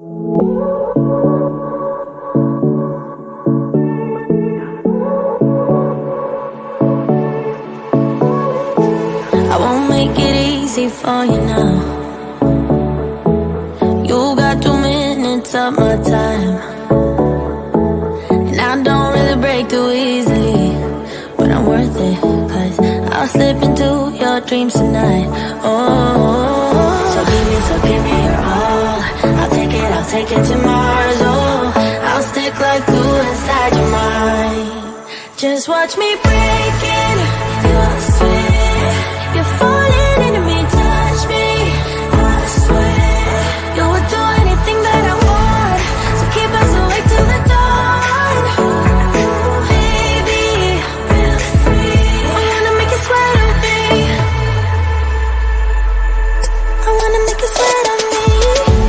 I won't make it easy for you now. You got 2 minutes of my time, and I don't really break too easily, but I'm worth it, 'cause I'll slip into your dreams tonight. Oh, so give me your all. I'll take it to Mars. Oh, I'll stick like glue inside your mind. Just watch me break it. I swear, you're falling into me, touch me. I swear, you would do anything that I want, so keep us awake till the dawn. Baby, feel free. I wanna make you sweat on me. I wanna make you sweat on me.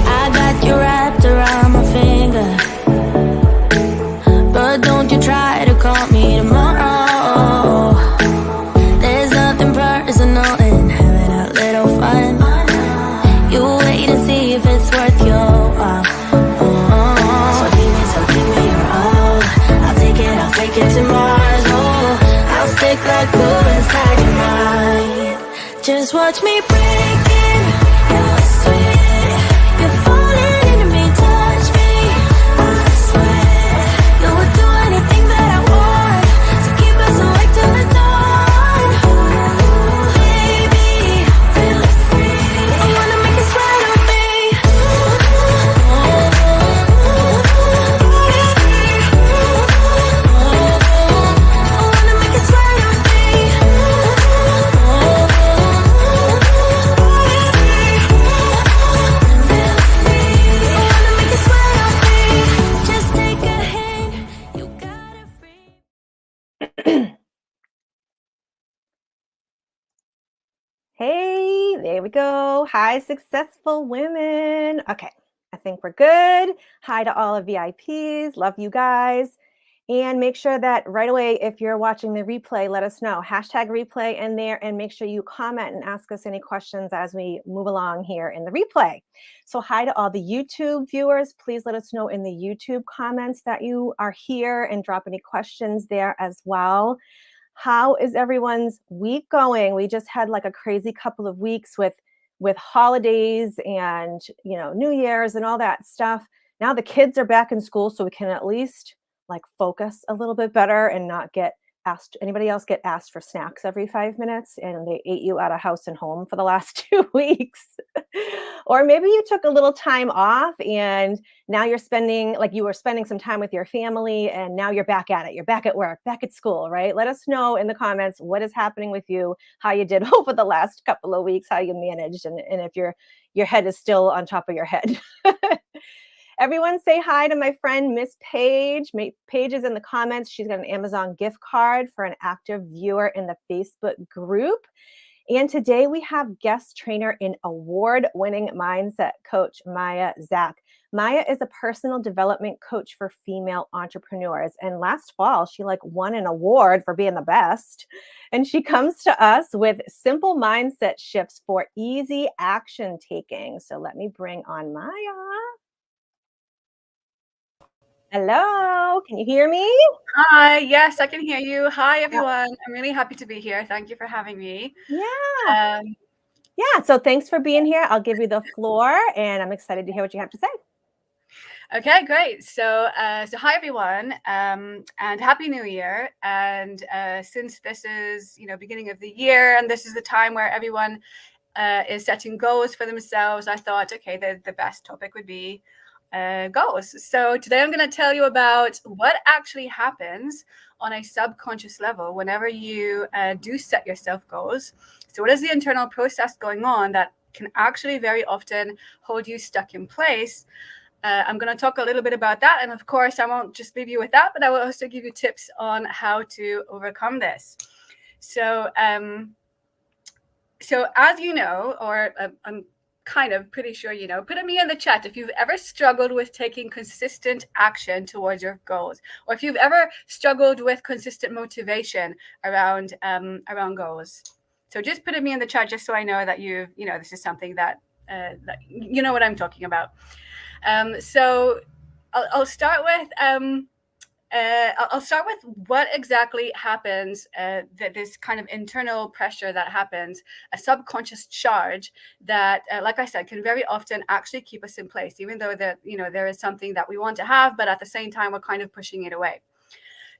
I got you wrapped around my finger, but don't you try to call me tomorrow. There's nothing personal in having a little fun. You wait and see if it's worth your while. So give me your all. I'll take it to Mars. Oh, I'll stick like glue inside your mind. Just watch me break it. Yeah, I swear, you're falling into me, touch me. I swear, you would do anything that I want, so keep us awake till the dawn. Baby, feel free. I wanna make you sweat on me. I wanna make you sweat on me. Feel free. I wanna make you sweat on me. Just take a hint, you got it free. Hey, there we go. Hi, successful women. Okay, I think we're good. Hi to all of VIPs. Love you guys. And make sure that right away, if you're watching the replay, let us know. Hashtag replay in there, and make sure you comment and ask us any questions as we move along here in the replay. So hi to all the YouTube viewers. Please let us know in the YouTube comments that you are here and drop any questions there as well. How is everyone's week going? We just had like a crazy couple of weeks with holidays and, you know, New Year's and all that stuff. Now the kids are back in school, so we can at least like focus a little bit better and not get asked. Anybody else get asked for snacks every 5 minutes and they ate you out of house and home for the last 2 weeks? Or maybe you took a little time off and now you're spending, like you were spending some time with your family, and now you're back at it. You're back at work, back at school, right? Let us know in the comments what is happening with you, how you did over the last couple of weeks, how you managed, and if your head is still on top of your head. Everyone say hi to my friend, Miss Paige. Paige is in the comments. She's got an Amazon gift card for an active viewer in the Facebook group. And today we have guest trainer and award-winning mindset coach, Maya Zack. Maya is a personal development coach for female entrepreneurs. And last fall, she won an award for being the best. And she comes to us with simple mindset shifts for easy action taking. So let me bring on Maya. Hello, can you hear me? Hi, yes, I can hear you. Hi, everyone. I'm really happy to be here. Thank you for having me. Yeah. So thanks for being here. I'll give you the floor, and I'm excited to hear what you have to say. Okay, great. So hi, everyone, and Happy New Year. And since this is, beginning of the year, and this is the time where everyone is setting goals for themselves, I thought, okay, the best topic would be goals. So today I'm going to tell you about what actually happens on a subconscious level whenever you do set yourself goals. So what is the internal process going on that can actually very often hold you stuck in place? I'm going to talk a little bit about that. And of course, I won't just leave you with that, but I will also give you tips on how to overcome this. So as you know, or I'm kind of pretty sure you know, put me in the chat if you've ever struggled with taking consistent action towards your goals, or if you've ever struggled with consistent motivation around goals. So just put me in the chat just so I know that this is something that you know what I'm talking about. So I'll start with I'll start with what exactly happens, that this kind of internal pressure that happens, a subconscious charge that, like I said, can very often actually keep us in place, even though that, there is something that we want to have, but at the same time, we're kind of pushing it away.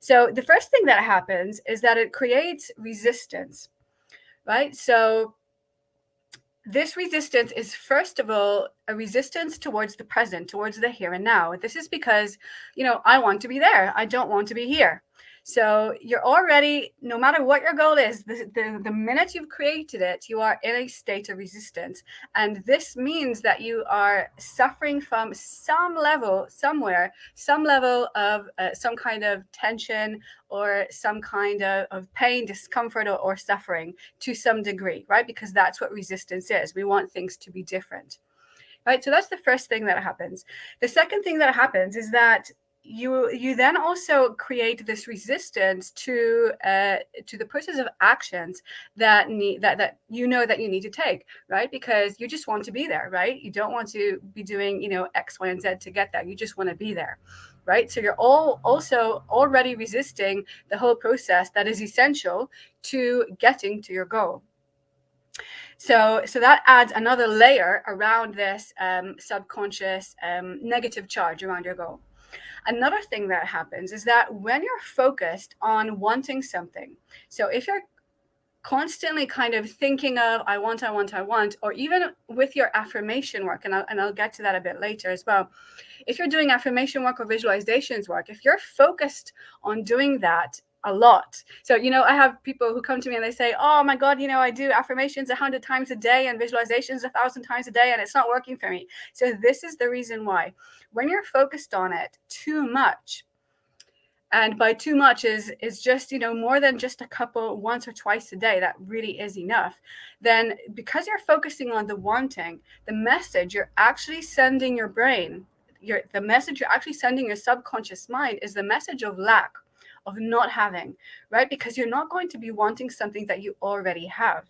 So the first thing that happens is that it creates resistance, right? So this resistance is, first of all, a resistance towards the present, towards the here and now. This is because, I want to be there. I don't want to be here. So you're already, no matter what your goal is, the minute you've created it, you are in a state of resistance. And this means that you are suffering from some level, somewhere, some level of some kind of tension or some kind of pain, discomfort, or suffering to some degree, right? Because that's what resistance is. We want things to be different, right? So that's the first thing that happens. The second thing that happens is that you then also create this resistance to the process of actions that that you need to take, right? Because you just want to be there, right? You don't want to be doing X, Y, and Z to get there. You just want to be there, right? So you're also already resisting the whole process that is essential to getting to your goal. So that adds another layer around this subconscious negative charge around your goal. Another thing that happens is that when you're focused on wanting something, so if you're constantly kind of thinking of I want, or even with your affirmation work, and I'll get to that a bit later as well. If you're doing affirmation work or visualizations work, if you're focused on doing that a lot. So, I have people who come to me and they say, oh my God, I do affirmations 100 times a day and visualizations 1,000 times a day, and it's not working for me. So this is the reason why. When you're focused on it too much, and by too much is just, more than just a couple, once or twice a day, that really is enough. Then because you're focusing on the wanting, the message you're actually sending your brain, the message you're actually sending your subconscious mind is the message of lack, of not having, right? Because you're not going to be wanting something that you already have.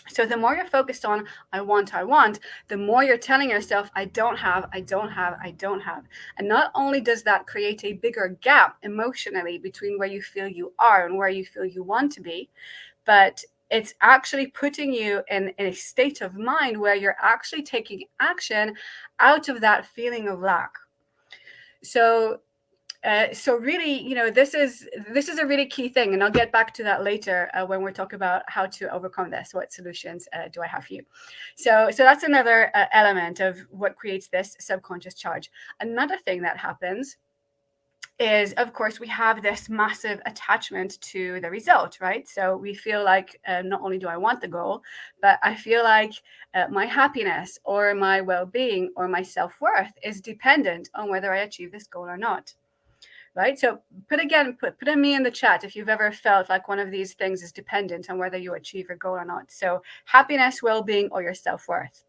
So the more you're focused on I want, the more you're telling yourself, I don't have. And not only does that create a bigger gap emotionally between where you feel you are and where you feel you want to be, but it's actually putting you in a state of mind where you're actually taking action out of that feeling of lack. So really, this is a really key thing, and I'll get back to that later when we talk about how to overcome this. What solutions do I have for you? So that's another element of what creates this subconscious charge. Another thing that happens is, of course, we have this massive attachment to the result, right? So we feel like not only do I want the goal, but I feel like my happiness or my well-being or my self-worth is dependent on whether I achieve this goal or not. Right? So put a me in the chat if you've ever felt like one of these things is dependent on whether you achieve your goal or not. So happiness, well-being, or your self-worth.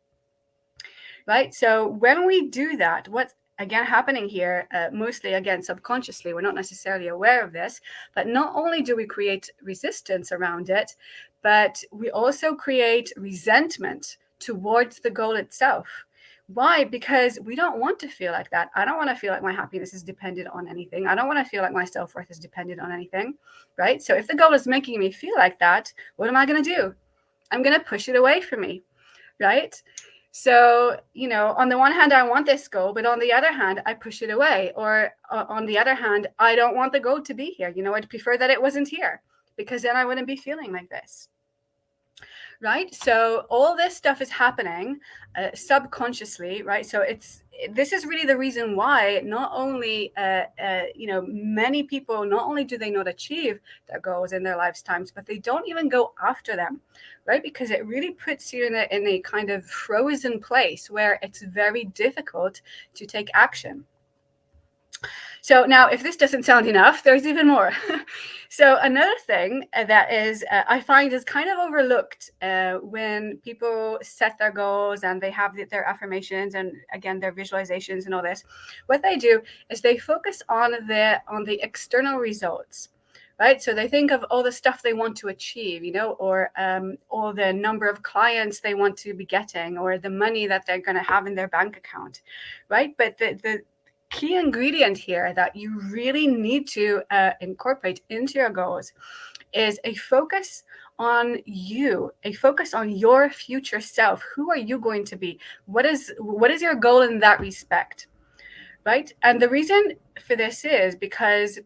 Right? So when we do that, what's again happening here, mostly again subconsciously, we're not necessarily aware of this, but not only do we create resistance around it, but we also create resentment towards the goal itself. Why? Because we don't want to feel like that. I don't want to feel like my happiness is dependent on anything. I don't want to feel like my self-worth is dependent on anything, right? So if the goal is making me feel like that, what am I going to do? I'm going to push it away from me, right? So, on the one hand, I want this goal, but on the other hand, I push it away. Or on the other hand, I don't want the goal to be here. I'd prefer that it wasn't here, because then I wouldn't be feeling like this. Right? So all this stuff is happening subconsciously, right? So this is really the reason why not only, many people, not only do they not achieve their goals in their lifetimes, but they don't even go after them, right? Because it really puts you in a kind of frozen place where it's very difficult to take action. So now, if this doesn't sound enough, there's even more. So another thing that is, I find is kind of overlooked when people set their goals and they have their affirmations and again, their visualizations and all this, what they do is they focus on the external results, right? So they think of all the stuff they want to achieve, or the number of clients they want to be getting, or the money that they're going to have in their bank account, right? But the key ingredient here that you really need to incorporate into your goals is a focus on you, a focus on your future self. Who are you going to be? What is your goal in that respect, right? And the reason for this is because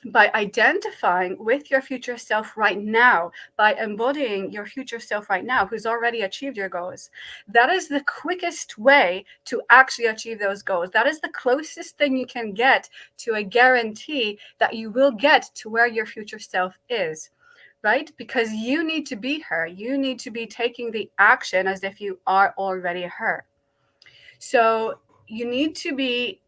by identifying with your future self right now, by embodying your future self right now, who's already achieved your goals, that is the quickest way to actually achieve those goals. That is the closest thing you can get to a guarantee that you will get to where your future self is, right? Because you need to be her. You need to be taking the action as if you are already her. So you need to be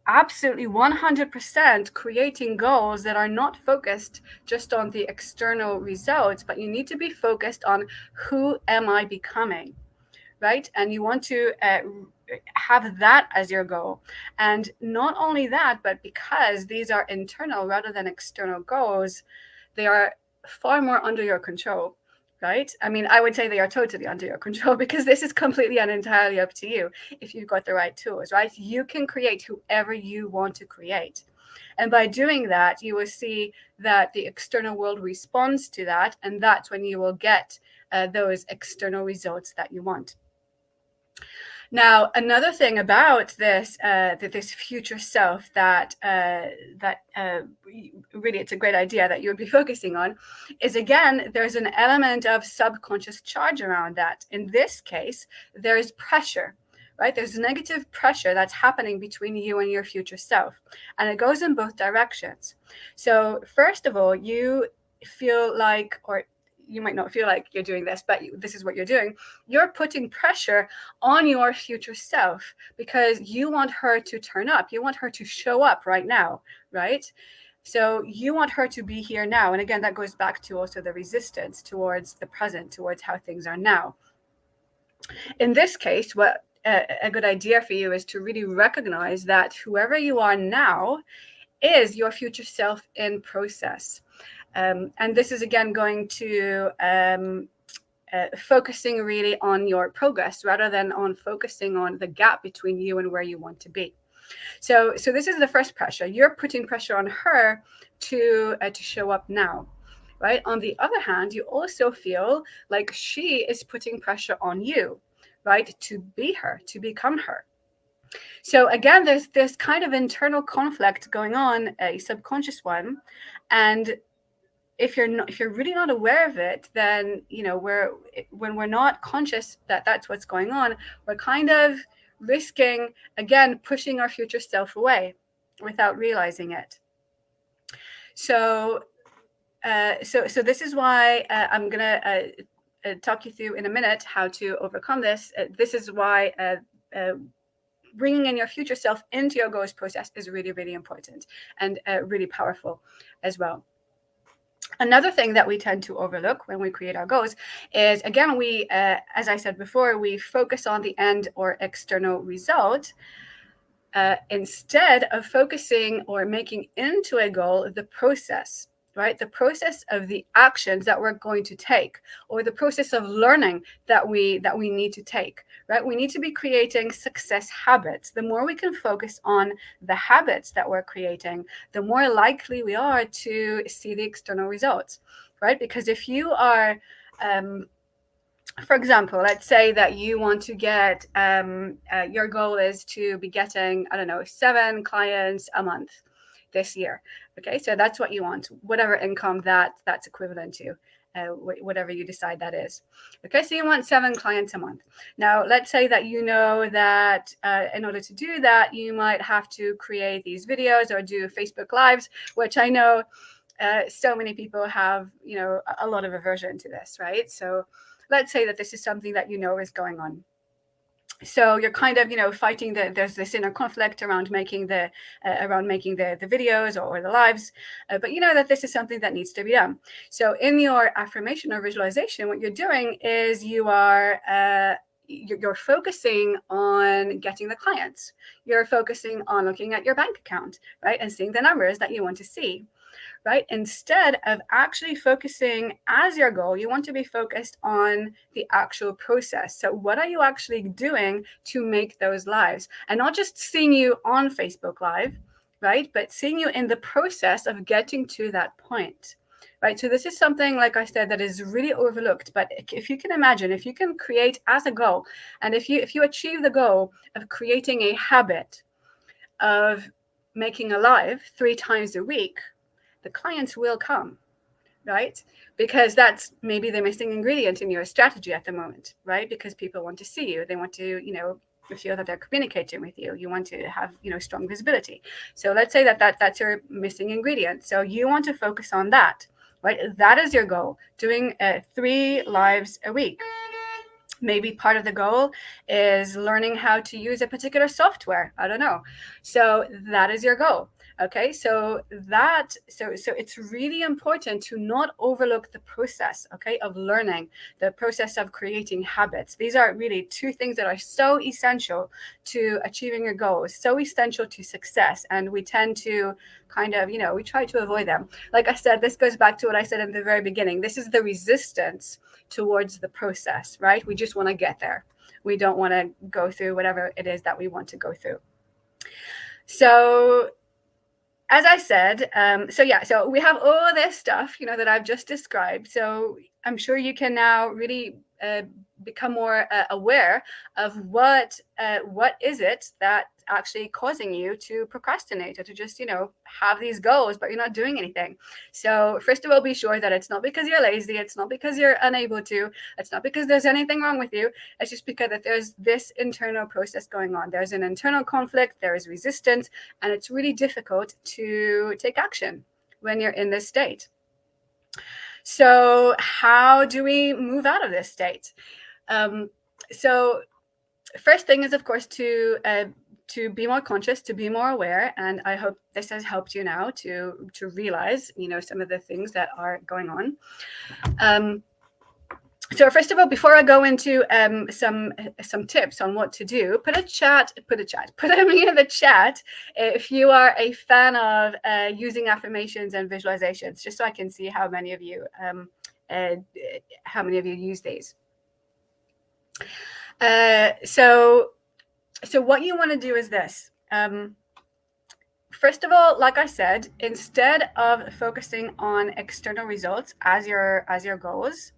absolutely 100% creating goals that are not focused just on the external results, but you need to be focused on who am I becoming, right? And you want to have that as your goal. And not only that, but because these are internal rather than external goals, they are far more under your control, right? I mean, I would say they are totally under your control, because this is completely and entirely up to you if you've got the right tools, right? You can create whoever you want to create. And by doing that, you will see that the external world responds to that. And that's when you will get those external results that you want. Now, another thing about this this future self that really it's a great idea that you would be focusing on is, again, there's an element of subconscious charge around that. In this case, there is pressure, right? There's negative pressure that's happening between you and your future self, and it goes in both directions. So first of all, you feel like, or you might not feel like you're doing this, but this is what you're doing. You're putting pressure on your future self because you want her to turn up. You want her to show up right now, right? So you want her to be here now. And again, that goes back to also the resistance towards the present, towards how things are now. In this case, what a good idea for you is to really recognize that whoever you are now is your future self in process. And this is, again, going to focusing really on your progress rather than on focusing on the gap between you and where you want to be. So this is the first pressure. You're putting pressure on her to show up now, right? On the other hand, you also feel like she is putting pressure on you, right? To be her, to become her. So again, there's this kind of internal conflict going on, a subconscious one, and if you're really not aware of it, then when we're not conscious that that's what's going on, we're kind of risking, again, pushing our future self away without realizing it. So this is why I'm gonna talk you through in a minute how to overcome this. This is why bringing in your future self into your goals process is really, really important and really powerful as well. Another thing that we tend to overlook when we create our goals is, again, we, as I said before, we focus on the end or external result instead of focusing or making into a goal the process, right? The process of the actions that we're going to take, or the process of learning that we need to take, right? We need to be creating success habits. The more we can focus on the habits that we're creating, the more likely we are to see the external results, right? Because if you are, for example, let's say that you want to get, your goal is to be getting, 7 clients a month this year. Okay, so that's what you want, whatever income that's equivalent to, whatever you decide that is. Okay, so you want 7 clients a month. Now, let's say that you know that in order to do that, you might have to create these videos or do Facebook Lives, which I know so many people have, a lot of aversion to this, right? So let's say that this is something that is going on. So you're kind of, fighting there's this inner conflict around making the videos or the lives, but you know that this is something that needs to be done. So in your affirmation or visualization, what you're doing is you're focusing on getting the clients. You're focusing on looking at your bank account, right, and seeing the numbers that you want to see, right? Instead of actually focusing as your goal, you want to be focused on the actual process. So what are you actually doing to make those lives? And not just seeing you on Facebook Live, right? But seeing you in the process of getting to that point. Right. So this is something, like I said, that is really overlooked. But if you can imagine, if you can create as a goal, and if you achieve the goal of creating a habit of making a live 3 times a week, the clients will come, right? Because that's maybe the missing ingredient in your strategy at the moment, right? Because people want to see you. They want to, feel that they're communicating with you. You want to have, strong visibility. So let's say that's your missing ingredient. So you want to focus on that. Right? That is your goal, doing 3 lives a week. Maybe part of the goal is learning how to use a particular software. I don't know. So that is your goal. Okay, so it's really important to not overlook the process, okay, of learning, the process of creating habits. These are really 2 things that are so essential to achieving your goals, so essential to success. And we tend to kind of, we try to avoid them. Like I said, this goes back to what I said in the very beginning. This is the resistance towards the process, right? We just want to get there. We don't want to go through whatever it is that we want to go through. So as I said, so we have all this stuff, that I've just described. So I'm sure you can now really become more aware of what is it that actually causing you to procrastinate, or to just have these goals but you're not doing anything. So first of all, be sure that it's not because you're lazy, it's not because you're unable to, it's not because there's anything wrong with you. It's just because that there's this internal process going on. There's an internal conflict, there is resistance, and it's really difficult to take action when you're in this state. So how do we move out of this state? So first thing is, of course, to be more conscious, to be more aware. And I hope this has helped you now to realize, some of the things that are going on. So first of all, before I go into some tips on what to do, put them in the chat if you are a fan of using affirmations and visualizations, just so I can see how many of you use these. So what you want to do is this. First of all, like I said, instead of focusing on external results as your goals,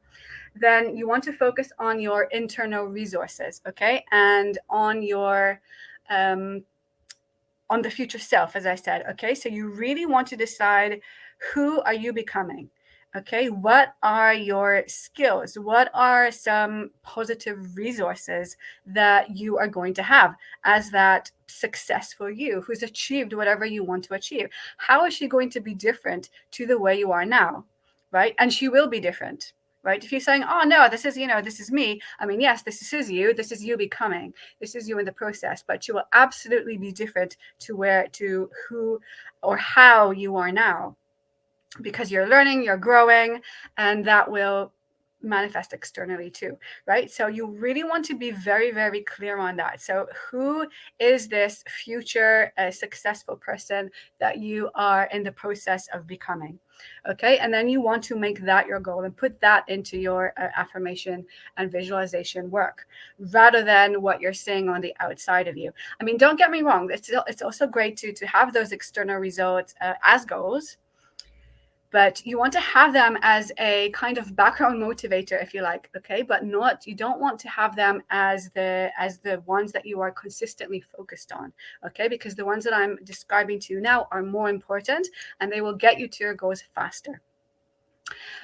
then you want to focus on your internal resources, okay? And on your on the future self, as I said, okay? So you really want to decide, who are you becoming? Okay, what are your skills? What are some positive resources that you are going to have as that successful you who's achieved whatever you want to achieve? How is she going to be different to the way you are now, right? And she will be different, right? If you're saying, oh no, this is me. I mean, yes, this is you. This is you becoming. This is you in the process, but you will absolutely be different to who or how you are now, because you're learning, you're growing, and that will manifest externally too, right? So you really want to be very, very clear on that. So who is this future successful person that you are in the process of becoming? Okay, and then you want to make that your goal and put that into your affirmation and visualization work, rather than what you're seeing on the outside of you. I mean, don't get me wrong, it's also great to have those external results as goals, but you want to have them as a kind of background motivator, if you like, okay? But you don't want to have them as the ones that you are consistently focused on, okay? Because the ones that I'm describing to you now are more important, and they will get you to your goals faster.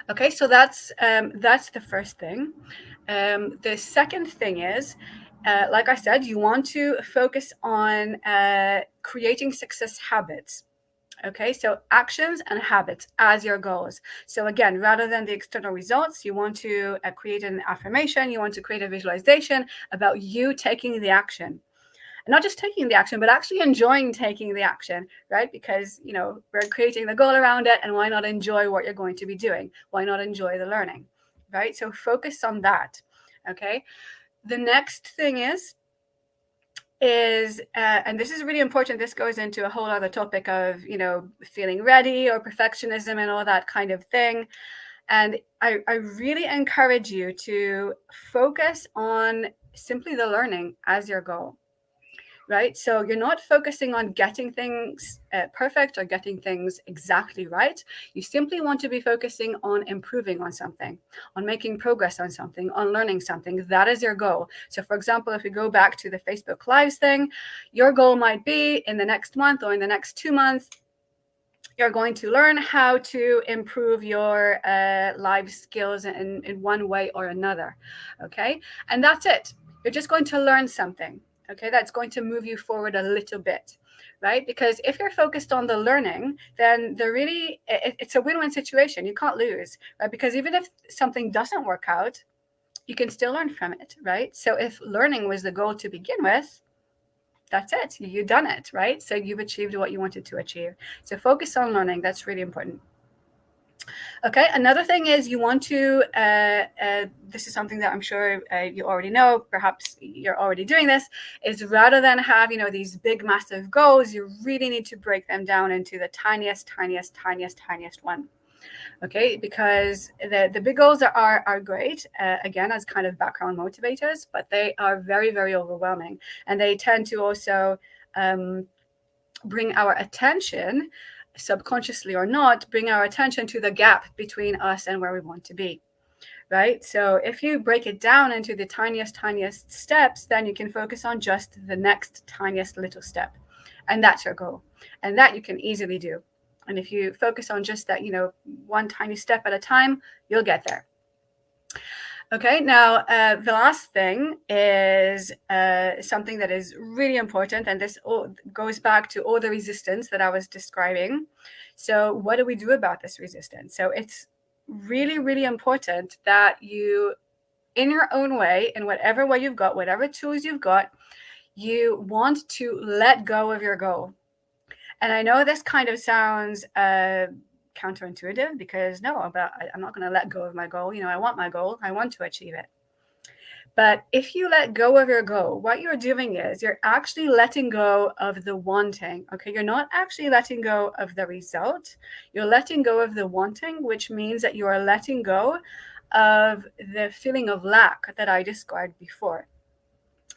Okay, so that's the first thing. The second thing is, like I said, you want to focus on creating success habits. Okay, so actions and habits as your goals. So again, rather than the external results, you want to create an affirmation, you want to create a visualization about you taking the action. And not just taking the action, but actually enjoying taking the action, right? Because, we're creating the goal around it, and why not enjoy what you're going to be doing? Why not enjoy the learning, right? So focus on that, okay? The next thing is, is, and this is really important, this goes into a whole other topic of, feeling ready or perfectionism and all that kind of thing. And I really encourage you to focus on simply the learning as your goal. Right? So you're not focusing on getting things perfect or getting things exactly right. You simply want to be focusing on improving on something, on making progress on something, on learning something. That is your goal. So for example, if we go back to the Facebook Lives thing, your goal might be in the next month or in the next 2 months, you're going to learn how to improve your live skills in one way or another. Okay. And that's it. You're just going to learn something. Okay, that's going to move you forward a little bit, right? Because if you're focused on the learning, then it's a win-win situation. You can't lose, right? Because even if something doesn't work out, you can still learn from it, right? So if learning was the goal to begin with, that's it. You've done it, right? So you've achieved what you wanted to achieve. So focus on learning. That's really important. Okay, another thing is you want to, this is something that I'm sure you already know, perhaps you're already doing this, is rather than have, these big, massive goals, you really need to break them down into the tiniest one. Okay, because the big goals are great, again, as kind of background motivators, but they are very, very overwhelming. And they tend to also bring our attention, subconsciously or not, bring our attention to the gap between us and where we want to be, right? So if you break it down into the tiniest steps, then you can focus on just the next tiniest little step. And that's your goal. And that you can easily do. And if you focus on just that, one tiny step at a time, you'll get there. Okay, now the last thing is something that is really important, and this goes back to all the resistance that I was describing. So what do we do about this resistance? So it's really, really important that you, in your own way, in whatever way you've got, whatever tools you've got, you want to let go of your goal. And I know this kind of sounds counterintuitive, because no, I'm not going to let go of my goal. I want my goal. I want to achieve it. But if you let go of your goal, what you're doing is you're actually letting go of the wanting. Okay, you're not actually letting go of the result. You're letting go of the wanting, which means that you are letting go of the feeling of lack that I described before.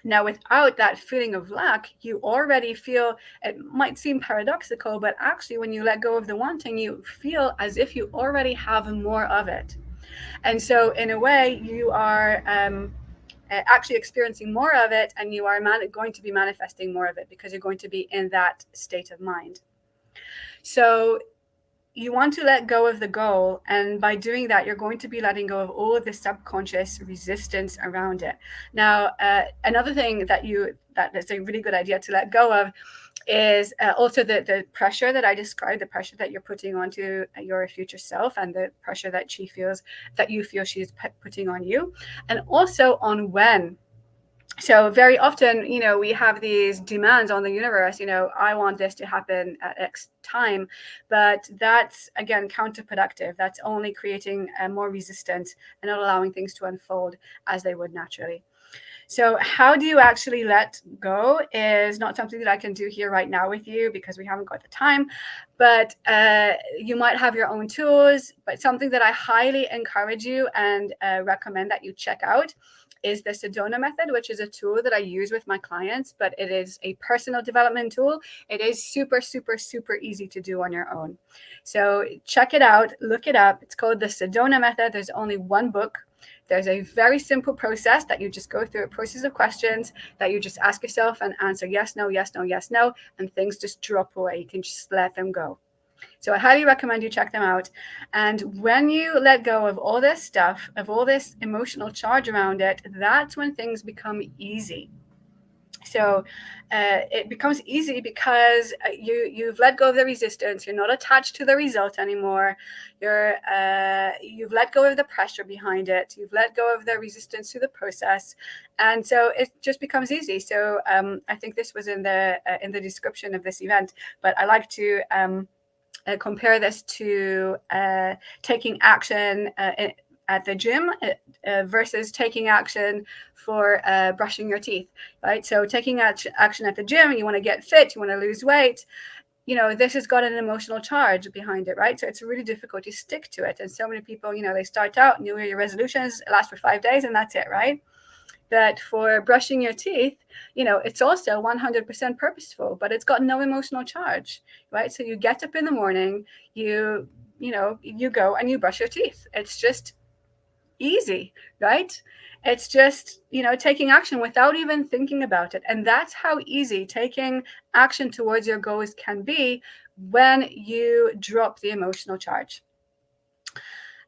Now, without that feeling of lack, you already feel, it might seem paradoxical, but actually when you let go of the wanting, you feel as if you already have more of it. And so in a way, you are actually experiencing more of it, and you are going to be manifesting more of it, because you're going to be in that state of mind. So you want to let go of the goal, and by doing that, you're going to be letting go of all of the subconscious resistance around it. Now, another thing that is a really good idea to let go of is also the pressure that I described, the pressure that you're putting onto your future self, and the pressure that you feel she's putting on you, and also on when. So very often, we have these demands on the universe, I want this to happen at X time, but that's, again, counterproductive. That's only creating more resistance and not allowing things to unfold as they would naturally. So how do you actually let go is not something that I can do here right now with you, because we haven't got the time, but you might have your own tools. But something that I highly encourage you and recommend that you check out is the Sedona method, which is a tool that I use with my clients, but it is a personal development tool. It is super, super, super easy to do on your own. So check it out, look it up. It's called the Sedona method. There's only one book. There's a very simple process that you just go through, a process of questions that you just ask yourself and answer yes, no, yes, no, yes, no, and things just drop away. You can just let them go. So I highly recommend you check them out. And when you let go of all this stuff, of all this emotional charge around it, that's when things become easy. So it becomes easy because you've let go of the resistance. You're not attached to the result anymore. You've let go of the pressure behind it. You've let go of the resistance to the process, and so it just becomes easy. So I think this was in the description of this event, but I like to compare this to taking action at the gym versus taking action for brushing your teeth, right? So taking action at the gym, you want to get fit, you want to lose weight, this has got an emotional charge behind it, right? So it's really difficult to stick to it. And so many people, they start out New Year resolutions, last for 5 days, and that's it, right? That for brushing your teeth, it's also 100% purposeful, but it's got no emotional charge, right? So you get up in the morning, you go and you brush your teeth. It's just easy, right? It's just, taking action without even thinking about it. And that's how easy taking action towards your goals can be when you drop the emotional charge.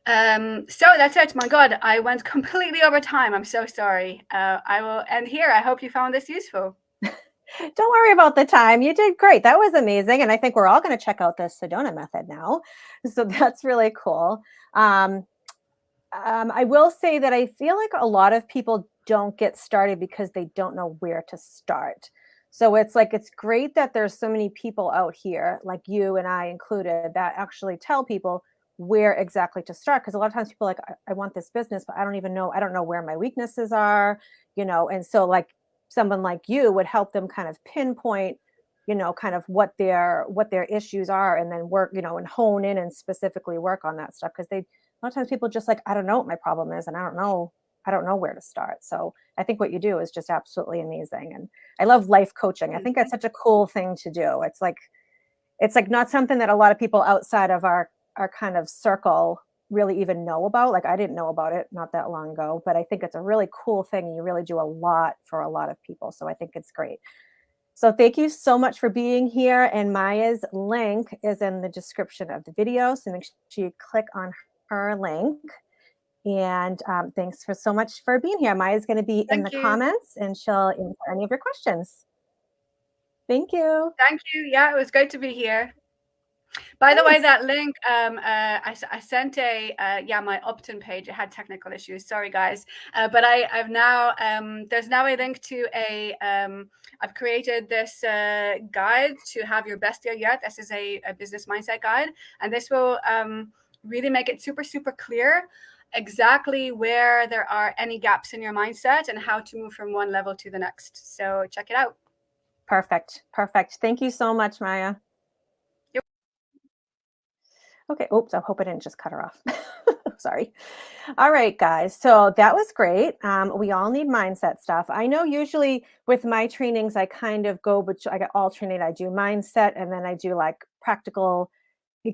So that's it. My God, I went completely over time. I'm so sorry. I will end here. I hope you found this useful. Don't worry about the time. You did great. That was amazing. And I think we're all going to check out the Sedona method now. So that's really cool. I will say that I feel like a lot of people don't get started because they don't know where to start. So it's great that there's so many people out here, like you and I included, that actually tell people where exactly to start. Because a lot of times people are like, I want this business, but I don't know where my weaknesses are, and so like someone like you would help them kind of pinpoint, kind of what their issues are, and then work, and hone in and specifically work on that stuff. Because a lot of times people just like, I don't know what my problem is, and I don't know where to start. So I think what you do is just absolutely amazing. And I love life coaching. I think that's such a cool thing to do. It's like not something that a lot of people outside of our kind of circle really even know about. Like I didn't know about it not that long ago, but I think it's a really cool thing, and you really do a lot for a lot of people. So I think it's great. So thank you so much for being here. And Maya's link is in the description of the video. So make sure you click on her link. And thanks for so much for being here. Maya's going to be in the Thank you. comments, and she'll answer any of your questions. Thank you. Thank you. Yeah, it was great to be here. By the way, Thanks. that link, I sent my opt-in page. It had technical issues. Sorry, guys. But I've now, there's now a link to I've created this guide to have your best year yet. This is a business mindset guide. And this will really make it super, super clear exactly where there are any gaps in your mindset and how to move from one level to the next. So check it out. Perfect. Thank you so much, Maya. Yep. Okay. Oops. I hope I didn't just cut her off. Sorry. All right, guys. So that was great. We all need mindset stuff. I know usually with my trainings, I kind of go, but I get alternate. I do mindset, and then I do like practical,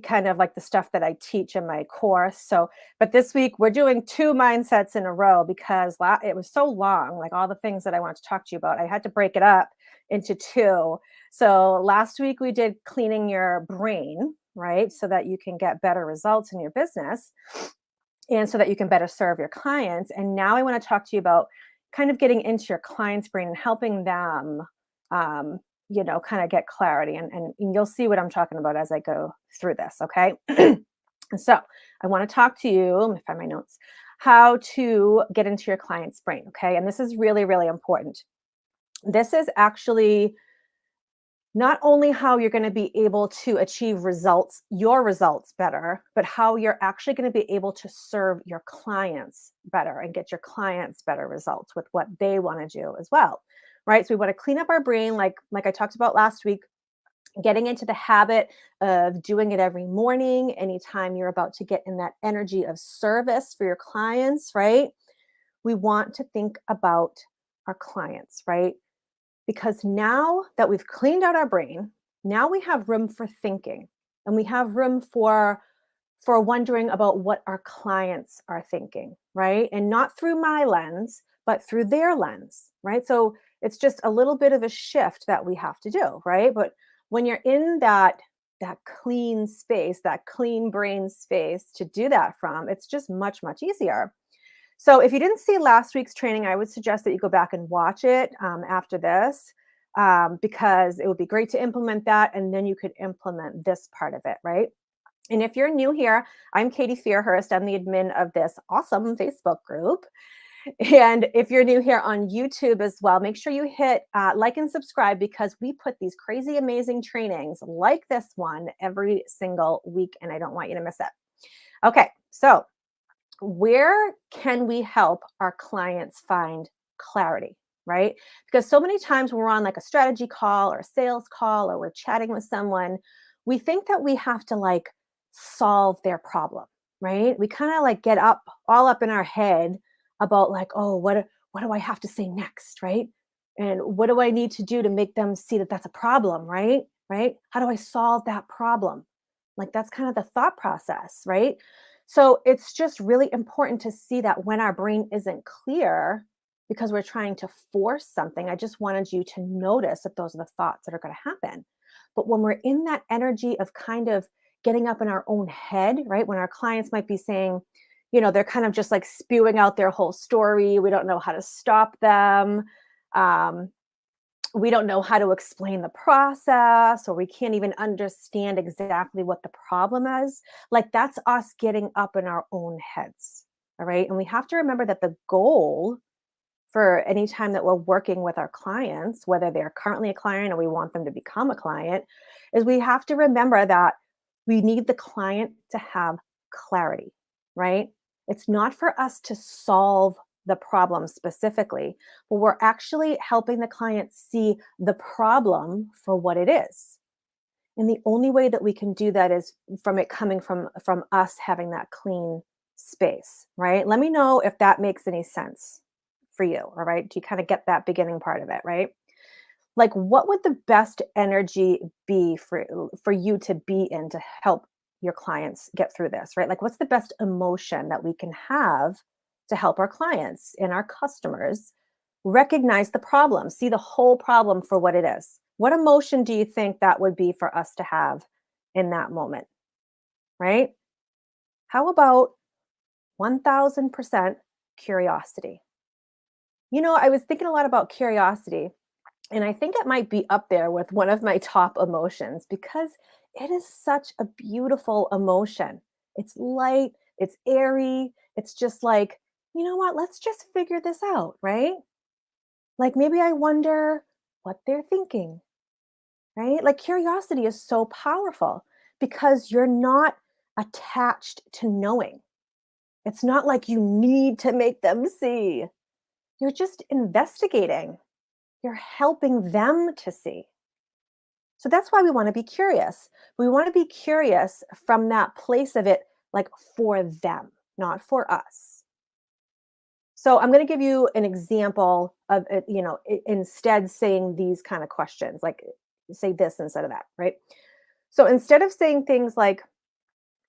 kind of like the stuff that I teach in my course. So, but this week we're doing 2 mindsets in a row because it was so long, like all the things that I want to talk to you about. I had to break it up into 2. So last week we did cleaning your brain, right? So that you can get better results in your business, and so that you can better serve your clients. And now I want to talk to you about kind of getting into your client's brain and helping them, kind of get clarity. And you'll see what I'm talking about as I go through this. Okay. So I want to talk to you, let me find my notes, how to get into your client's brain. Okay. And this is really, really important. This is actually not only how you're going to be able to achieve your results better, but how you're actually going to be able to serve your clients better and get your clients better results with what they want to do as well. Right. So we want to clean up our brain, like I talked about last week, getting into the habit of doing it every morning, anytime you're about to get in that energy of service for your clients, right? We want to think about our clients, right? Because now that we've cleaned out our brain, now we have room for thinking, and we have room for wondering about what our clients are thinking, right? And not through my lens, but through their lens, right? So it's just a little bit of a shift that we have to do, right? But when you're in that clean space, that clean brain space to do that from, it's just much, much easier. So if you didn't see last week's training, I would suggest that you go back and watch it after this, because it would be great to implement that, and then you could implement this part of it, right? And if you're new here, I'm Katie Fairhurst. I'm the admin of this awesome Facebook group. And if you're new here on YouTube as well, make sure you hit like and subscribe, because we put these crazy, amazing trainings like this one every single week, and I don't want you to miss it. Okay, so where can we help our clients find clarity, right? Because so many times when we're on like a strategy call or a sales call or we're chatting with someone, we think that we have to like solve their problem, right? We kind of like get up all up in our head about like, oh, what do I have to say next, right? And what do I need to do to make them see that that's a problem, right? Right? How do I solve that problem? Like that's kind of the thought process, right? So it's just really important to see that when our brain isn't clear because we're trying to force something, I just wanted you to notice that those are the thoughts that are going to happen. But when we're in that energy of kind of getting up in our own head, right? When our clients might be saying, they're kind of just like spewing out their whole story. We don't know how to stop them. Um, we don't know how to explain the process, or we can't even understand exactly what the problem is. Like that's us getting up in our own heads. All right. And we have to remember that the goal for any time that we're working with our clients, whether they're currently a client or we want them to become a client, is we have to remember that we need the client to have clarity, right? It's not for us to solve the problem specifically, but we're actually helping the client see the problem for what it is. And the only way that we can do that is from it coming from us having that clean space, right? Let me know if that makes any sense for you, all right? Do you kind of get that beginning part of it, right? Like what would the best energy be for you to be in to help your clients get through this, right? Like what's the best emotion that we can have to help our clients and our customers recognize the problem, see the whole problem for what it is? What emotion do you think that would be for us to have in that moment, right? How about 1000% curiosity? I was thinking a lot about curiosity, and I think it might be up there with one of my top emotions because it is such a beautiful emotion. It's light, it's airy, it's just like, you know what, let's just figure this out, right? Like maybe I wonder what they're thinking, right? Like curiosity is so powerful because you're not attached to knowing. It's not like you need to make them see. You're just investigating. You're helping them to see. So that's why we want to be curious. We want to be curious from that place of it, like for them, not for us. So I'm going to give you an example of it, instead saying these kind of questions, like say this instead of that, right? So instead of saying things like,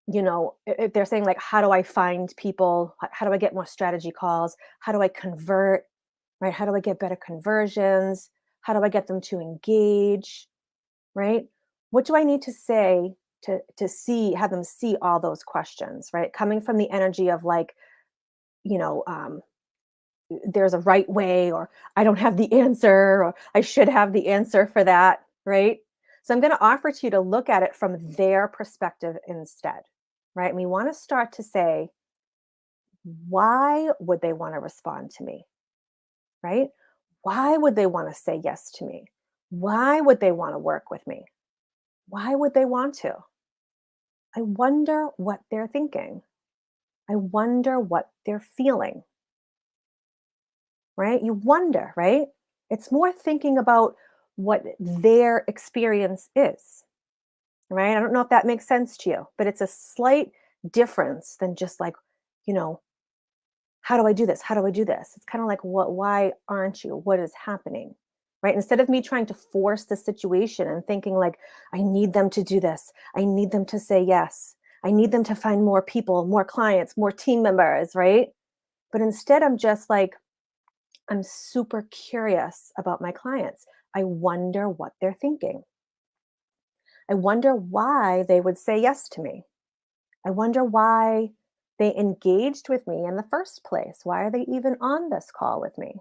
if they're saying like, how do I find people? How do I get more strategy calls? How do I convert? Right? How do I get better conversions? How do I get them to engage? Right? What do I need to say to have them see all those questions, right? Coming from the energy of like, you know, um, there's a right way, or I don't have the answer, or I should have the answer for that, right? So I'm going to offer to you to look at it from their perspective instead, right? And we want to start to say, why would they want to respond to me, right? Why would they want to say yes to me? Why would they want to work with me? Why would they want to? I wonder what they're thinking. I wonder what they're feeling, right? You wonder, right? It's more thinking about what their experience is, right? I don't know if that makes sense to you, but it's a slight difference than just like, you know, how do I do this? How do I do this? It's kind of like, why aren't you? What is happening? Right? Instead of me trying to force the situation and thinking like, I need them to do this. I need them to say yes. I need them to find more people, more clients, more team members, right? But instead, I'm just like, I'm super curious about my clients. I wonder what they're thinking. I wonder why they would say yes to me. I wonder why they engaged with me in the first place. Why are they even on this call with me?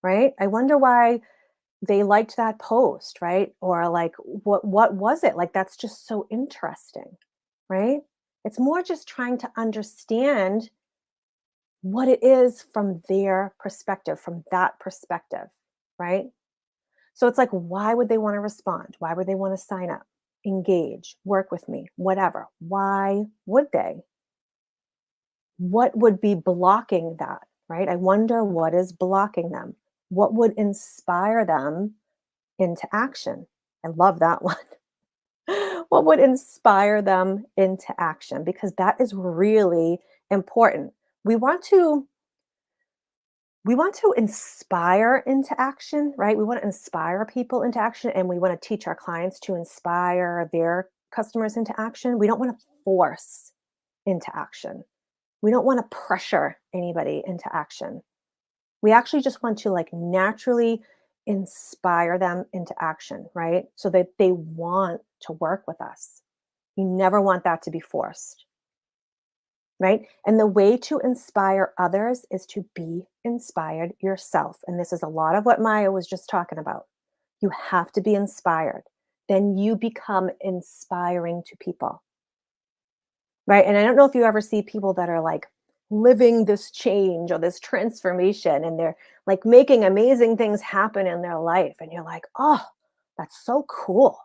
Right? I wonder why they liked that post, right? Or like what was it? Like that's just so interesting, right? It's more just trying to understand what it is from their perspective, from that perspective, right? So it's like, why would they want to respond? Why would they want to sign up, engage, work with me, whatever? Why would they? what would be blocking that, right? I wonder what is blocking them. What would inspire them into action? I love that one. What would inspire them into action? Because that is really important. We want to we want to inspire into action, right? We want to inspire people into action, and we want to teach our clients to inspire their customers into action. We don't want to force into action. We don't want to pressure anybody into action. We actually just want to like naturally inspire them into action, right? So that they want to work with us. You never want that to be forced, right? And the way to inspire others is to be inspired yourself. And this is a lot of what Maya was just talking about. You have to be inspired. Then you become inspiring to people, right? And I don't know if you ever see people that are like living this change or this transformation and they're like making amazing things happen in their life. And you're like, oh, that's so cool.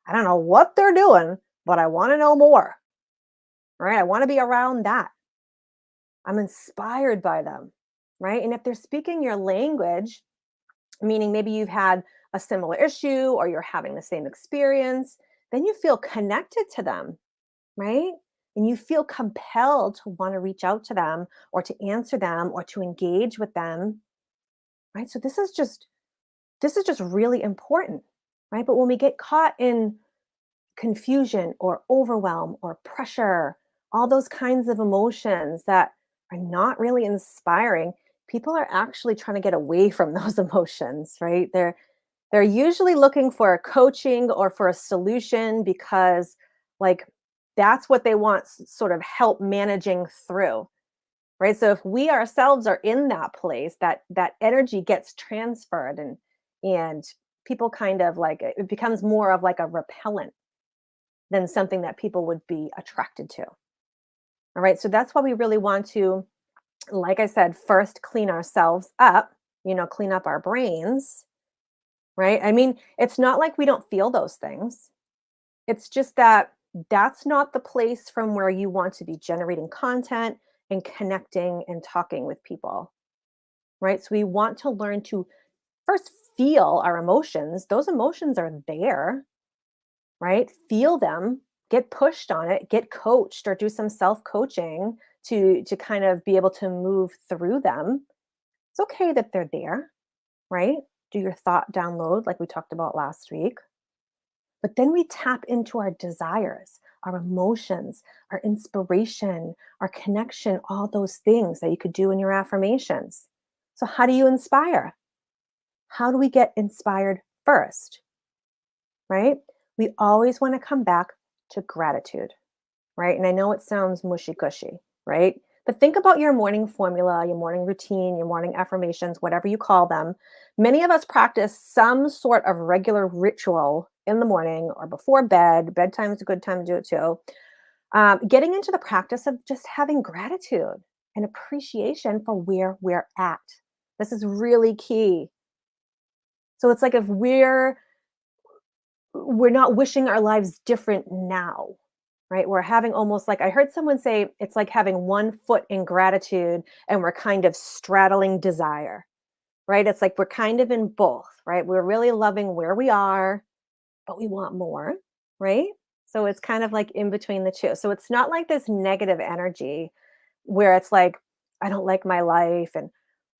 I don't know what they're doing, but I want to know more, right? I want to be around that. I'm inspired by them, right? And if they're speaking your language, meaning maybe you've had a similar issue or you're having the same experience, then you feel connected to them, right? And you feel compelled to want to reach out to them or to answer them or to engage with them, right? So this is just really important, right? But when we get caught in confusion or overwhelm or pressure, all those kinds of emotions that are not really inspiring, people are actually trying to get away from those emotions, right? They're usually looking for a coaching or for a solution because like that's what they want sort of help managing through, right? So if we ourselves are in that place, that energy gets transferred and people kind of like it becomes more of like a repellent than something that people would be attracted to. All right. So that's why we really want to, like I said, first clean ourselves up, clean up our brains, right? I mean, it's not like we don't feel those things. It's just that that's not the place from where you want to be generating content and connecting and talking with people, right? So we want to learn to first feel our emotions. Those emotions are there, right? Feel them, get pushed on it, get coached or do some self-coaching to kind of be able to move through them. It's okay that they're there, right? Do your thought download like we talked about last week. But then we tap into our desires, our emotions, our inspiration, our connection, all those things that you could do in your affirmations. So how do you inspire? How do we get inspired first, right? We always want to come back to gratitude, right? And I know it sounds mushy gushy, right? But think about your morning formula, your morning routine, your morning affirmations, whatever you call them. Many of us practice some sort of regular ritual in the morning or before bed. Bedtime is a good time to do it too. Getting into the practice of just having gratitude and appreciation for where we're at. This is really key. So it's like if we're not wishing our lives different now, right? We're having almost like I heard someone say it's like having one foot in gratitude and we're kind of straddling desire, right? It's like we're kind of in both, right? We're really loving where we are, but we want more, right? So it's kind of like in between the two. So it's not like this negative energy where it's like, I don't like my life and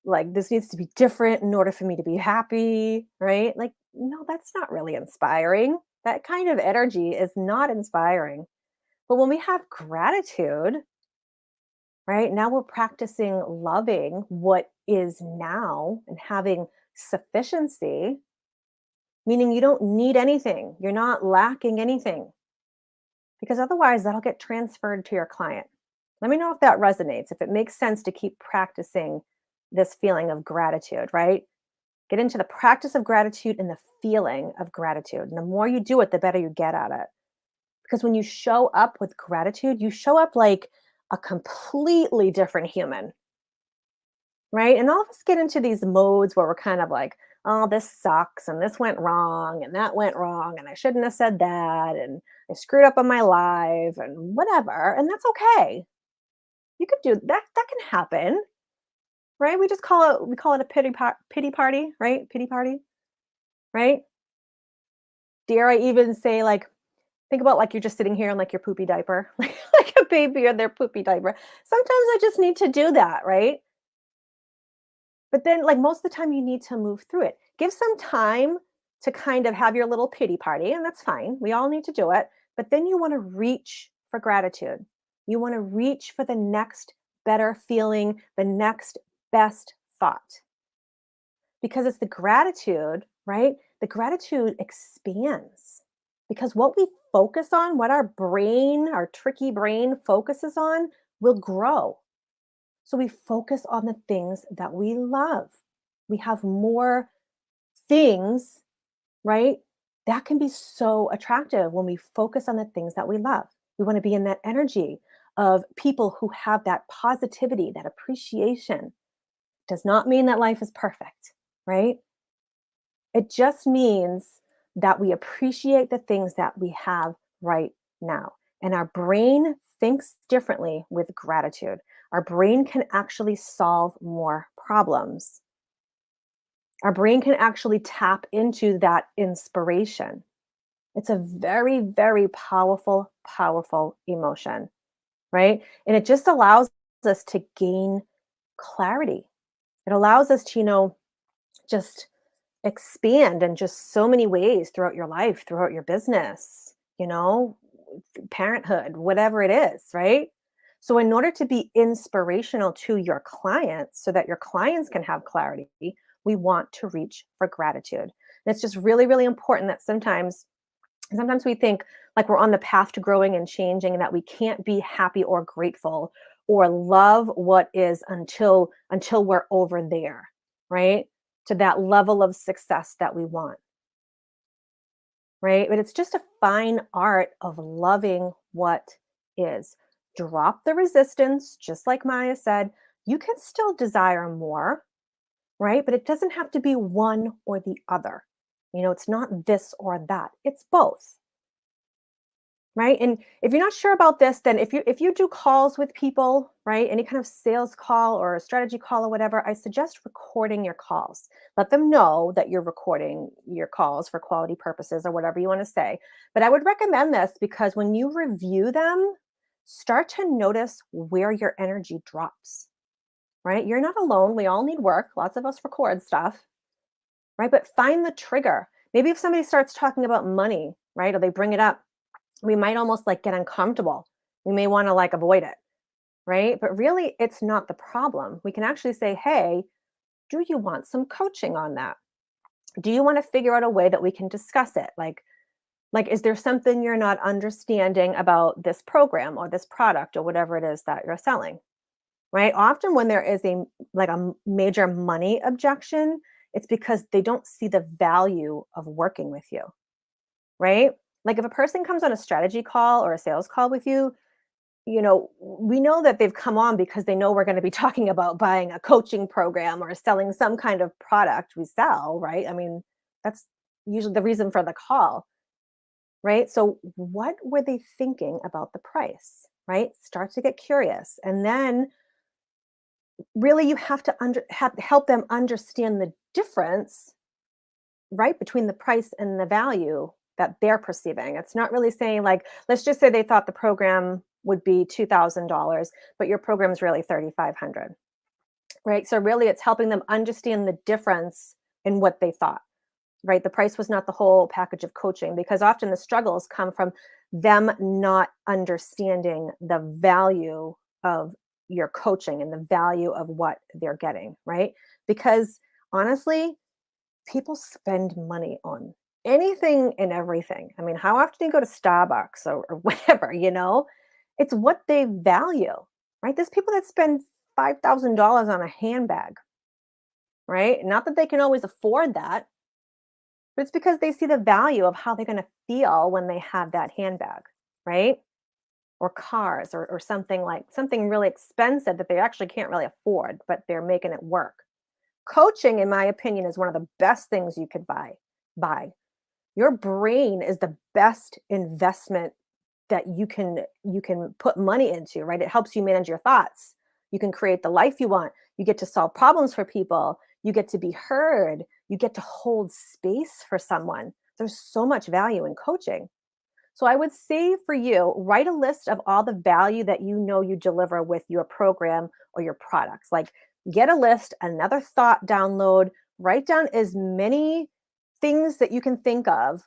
like this needs to be different in order for me to be happy, right? Like, no, that's not really inspiring. That kind of energy is not inspiring. But when we have gratitude, right, now we're practicing loving what is now and having sufficiency, meaning you don't need anything, you're not lacking anything, because otherwise that'll get transferred to your client. Let me know if that resonates, if it makes sense to keep practicing this feeling of gratitude, right? Get into the practice of gratitude and the feeling of gratitude. And the more you do it, the better you get at it. Because when you show up with gratitude, you show up like a completely different human, right? And all of us get into these modes where we're kind of like, oh, this sucks, and this went wrong, and that went wrong, and I shouldn't have said that, and I screwed up on my life, and whatever. And that's okay. You could do that. That can happen, right? We call it a pity party, right? Pity party, right? Dare I even say, like, think about like you're just sitting here in like your poopy diaper, like a baby in their poopy diaper. Sometimes I just need to do that, right? But then, like, most of the time, you need to move through it. Give some time to kind of have your little pity party, and that's fine. We all need to do it. But then you want to reach for gratitude. You want to reach for the next better feeling, the next best thought, because it's the gratitude, right? The gratitude expands because what we focus on, what our brain, our tricky brain focuses on, will grow. So we focus on the things that we love. We have more things, right? That can be so attractive when we focus on the things that we love. We want to be in that energy of people who have that positivity, that appreciation. Does not mean that life is perfect, right? It just means that we appreciate the things that we have right now. And our brain thinks differently with gratitude. Our brain can actually solve more problems. Our brain can actually tap into that inspiration. It's a very, very powerful, powerful emotion, right? And it just allows us to gain clarity. It allows us to, just expand in just so many ways throughout your life, throughout your business, parenthood, whatever it is, right? So, in order to be inspirational to your clients so that your clients can have clarity, we want to reach for gratitude. And it's just really, really important that sometimes we think like we're on the path to growing and changing and that we can't be happy or grateful or love what is until we're over there, right? To that level of success that we want, right? But it's just a fine art of loving what is. Drop the resistance, just like Maya said. You can still desire more, right? But it doesn't have to be one or the other. It's not this or that. It's both. Right? And if you're not sure about this, then if you do calls with people, right? Any kind of sales call or a strategy call or whatever, I suggest recording your calls. Let them know that you're recording your calls for quality purposes or whatever you want to say. But I would recommend this because when you review them, start to notice where your energy drops. Right? You're not alone. We all need work. Lots of us record stuff, right? But find the trigger. Maybe if somebody starts talking about money, right? Or they bring it up, we might almost like get uncomfortable. We may want to like avoid it, right? But really, it's not the problem. We can actually say, hey, do you want some coaching on that? Do you want to figure out a way that we can discuss it? Like, is there something you're not understanding about this program or this product or whatever it is that you're selling? Right? Often when there is a major money objection, it's because they don't see the value of working with you, right? Like if a person comes on a strategy call or a sales call with you, we know that they've come on because they know we're going to be talking about buying a coaching program or selling some kind of product we sell, right? I mean, that's usually the reason for the call, right? So what were they thinking about the price, right? Start to get curious. And then really you have to help them understand the difference, right, between the price and the value that they're perceiving. It's not really saying like, let's just say they thought the program would be $2,000, but your program is really 3,500, right? So really it's helping them understand the difference in what they thought, right? The price was not the whole package of coaching because often the struggles come from them not understanding the value of your coaching and the value of what they're getting, right? Because honestly, people spend money on anything and everything. I mean, how often do you go to Starbucks or whatever, It's what they value, right? There's people that spend $5,000 on a handbag, right? Not that they can always afford that, but it's because they see the value of how they're going to feel when they have that handbag, right? Or cars or something really expensive that they actually can't really afford, but they're making it work. Coaching, in my opinion, is one of the best things you could buy. Your brain is the best investment that you can put money into, right? It helps you manage your thoughts. You can create the life you want. You get to solve problems for people. You get to be heard. You get to hold space for someone. There's so much value in coaching. So I would say for you, write a list of all the value that you know you deliver with your program or your products. Like get a list, another thought download, write down as many things that you can think of,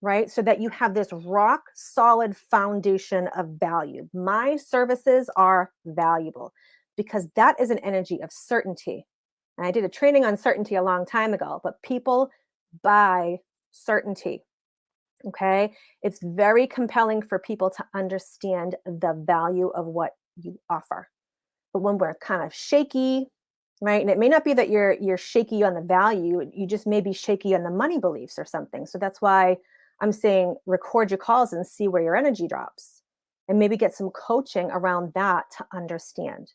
right? So that you have this rock solid foundation of value. My services are valuable because that is an energy of certainty. And I did a training on certainty a long time ago, but people buy certainty. Okay. It's very compelling for people to understand the value of what you offer. But when we're kind of shaky, right? And it may not be that you're shaky on the value, you just may be shaky on the money beliefs or something. So that's why I'm saying record your calls and see where your energy drops and maybe get some coaching around that to understand.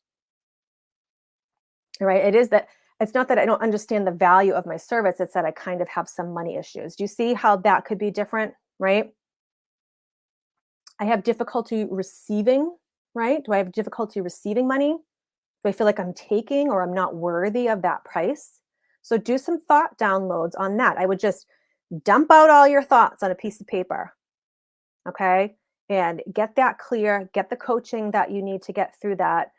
Right? It is that it's not that I don't understand the value of my service, it's that I kind of have some money issues. Do you see how that could be different, right? I have difficulty receiving, right? Do I have difficulty receiving money? Do I feel like I'm taking or I'm not worthy of that price? So do some thought downloads on that. I would just dump out all your thoughts on a piece of paper, okay? And get that clear, get the coaching that you need to get through that.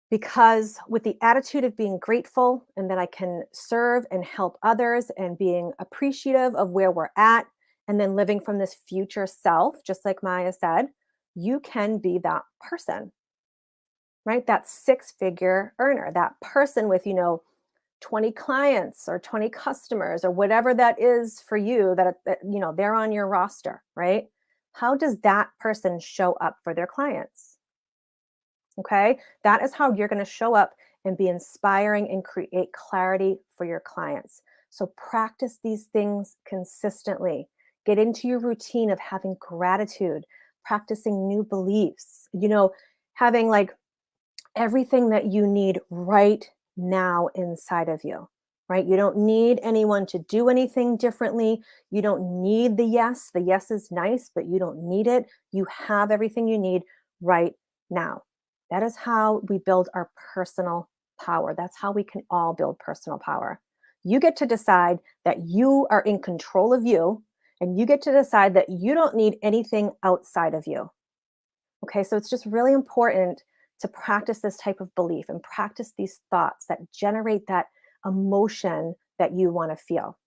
Because with the attitude of being grateful and that I can serve and help others and being appreciative of where we're at and then living from this future self, just like Maya said, you can be that person, right? That six-figure earner, that person with, 20 clients or 20 customers or whatever that is for you that they're on your roster, right? How does that person show up for their clients? Okay. That is how you're going to show up and be inspiring and create clarity for your clients. So practice these things consistently. Get into your routine of having gratitude, practicing new beliefs, having like everything that you need right now inside of you, right? You don't need anyone to do anything differently. You don't need the yes. The yes is nice, but you don't need it. You have everything you need right now. That is how we build our personal power. That's how we can all build personal power. You get to decide that you are in control of you, and you get to decide that you don't need anything outside of you. Okay, so it's just really important to practice this type of belief and practice these thoughts that generate that emotion that you want to feel,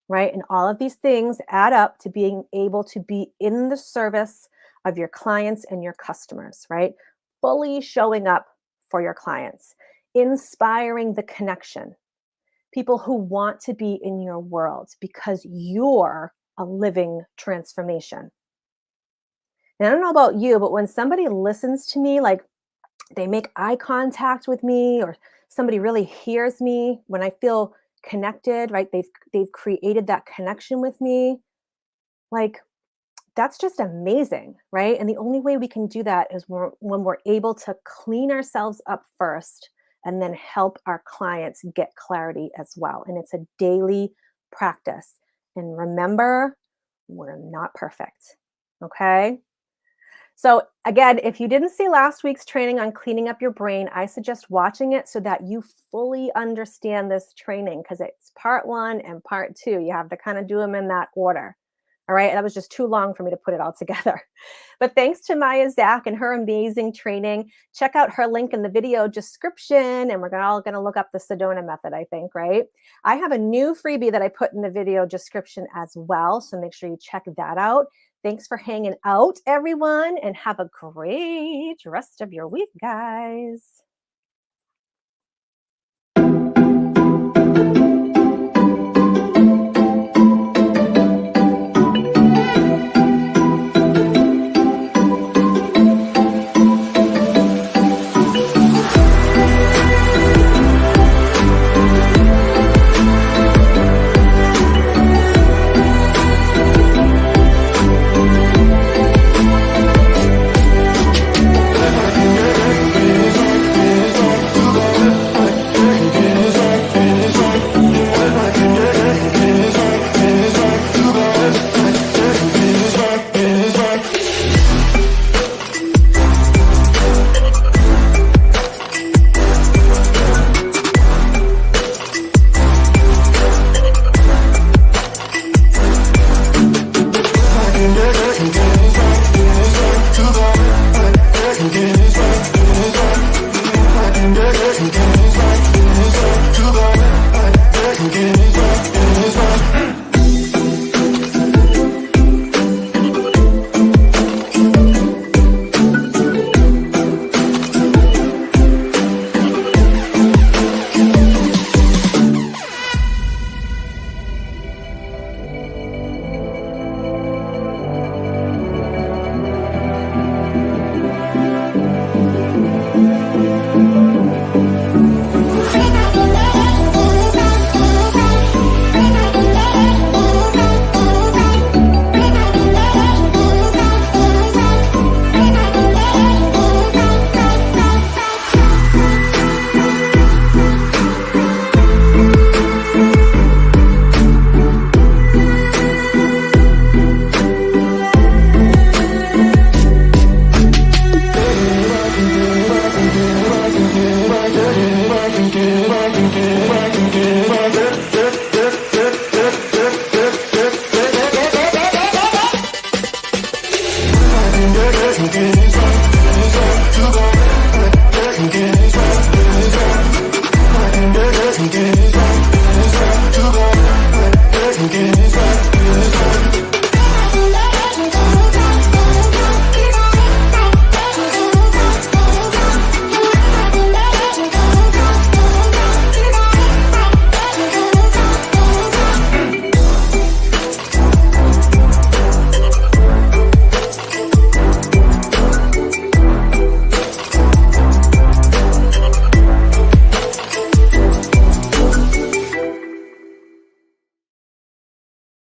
right? And all of these things add up to being able to be in the service of your clients and your customers, right? Fully showing up for your clients, inspiring the connection, people who want to be in your world because you're a living transformation. And I don't know about you, but when somebody listens to me, like they make eye contact with me or somebody really hears me, when I feel connected, right? They've created that connection with me. Like that's just amazing, right? And the only way we can do that is when we're able to clean ourselves up first and then help our clients get clarity as well. And it's a daily practice. And remember, we're not perfect. Okay? So again, if you didn't see last week's training on cleaning up your brain, I suggest watching it so that you fully understand this training because it's part 1 and part 2. You have to kind of do them in that order. All right. That was just too long for me to put it all together. But thanks to Maya Zack and her amazing training. Check out her link in the video description. And we're all going to look up the Sedona method, I think, right? I have a new freebie that I put in the video description as well. So make sure you check that out. Thanks for hanging out, everyone, and have a great rest of your week, guys.